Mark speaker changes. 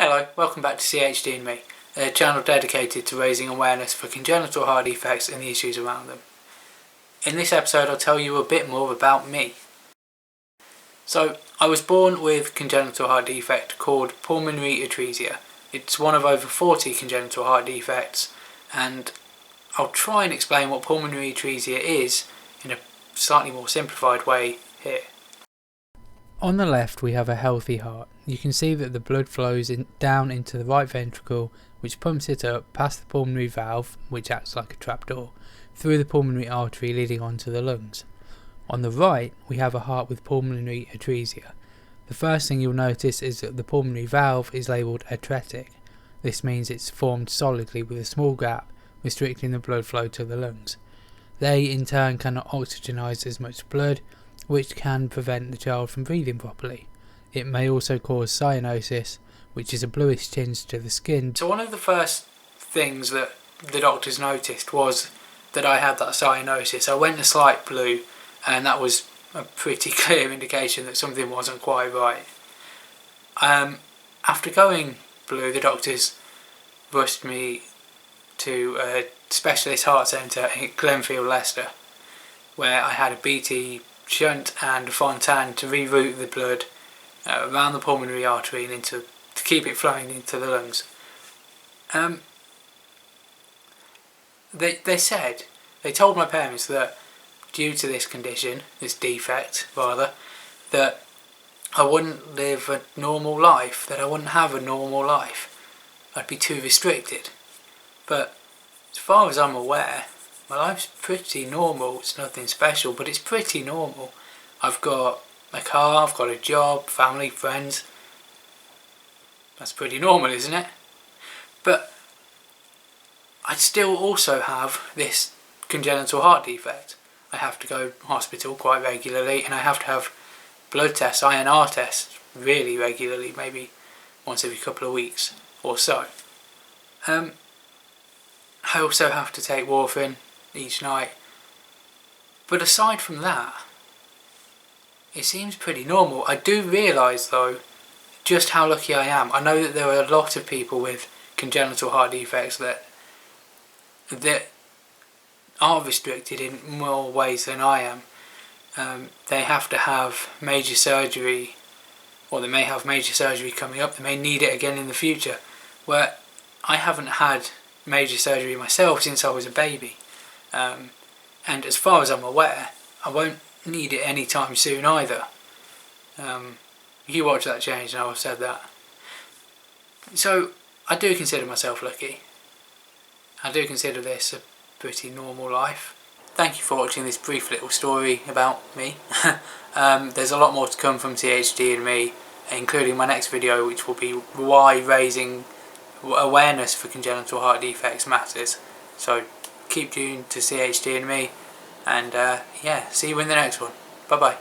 Speaker 1: Hello, welcome back to CHD and Me, a channel dedicated to raising awareness for congenital heart defects and the issues around them. In this episode I'll tell you a bit more about me. So, I was born with congenital heart defect called pulmonary atresia. It's one of over 40 congenital heart defects, and I'll try and explain what pulmonary atresia is in a slightly more simplified way here. On the left we have a healthy heart. You can see that the blood flows down into the right ventricle, which pumps it up past the pulmonary valve, which acts like a trapdoor, through the pulmonary artery leading onto the lungs. On the right we have a heart with pulmonary atresia. The first thing you'll notice is that the pulmonary valve is labelled atretic. This means it's formed solidly with a small gap restricting the blood flow to the lungs. They in turn cannot oxygenise as much blood, which can prevent the child from breathing properly. It may also cause cyanosis, which is a bluish tinge to the skin. So one of the first things that the doctors noticed was that I had that cyanosis. I went a slight blue, and that was a pretty clear indication that something wasn't quite right. After going blue, the doctors rushed me to a specialist heart centre in Glenfield, Leicester, where I had a BT shunt and a fontan to reroute the blood around the pulmonary artery and to keep it flowing into the lungs. They told my parents that due to this condition, this defect rather, that I wouldn't live a normal life, that I wouldn't have a normal life. I'd be too restricted. But as far as I'm aware, my life's pretty normal. It's nothing special, but it's pretty normal. I've got a car, I've got a job, family, friends. That's pretty normal, isn't it? But I still also have this congenital heart defect. I have to go to hospital quite regularly, and I have to have blood tests, INR tests, really regularly, maybe once every couple of weeks or so. I also have to take warfarin each night. But aside from that, it seems pretty normal. I do realise though just how lucky I am. I know that there are a lot of people with congenital heart defects that are restricted in more ways than I am. They have to have major surgery, or they may have major surgery coming up. They may need it again in the future, where I haven't had major surgery myself since I was a baby. And as far as I'm aware, I won't need it anytime soon either. You watch that change and I've said that. So I do consider myself lucky. I do consider this a pretty normal life. Thank you for watching this brief little story about me. There's a lot more to come from CHD and Me, including my next video, which will be why raising awareness for congenital heart defects matters. So keep tuned to CHD and Me, and yeah, see you in the next one. Bye bye.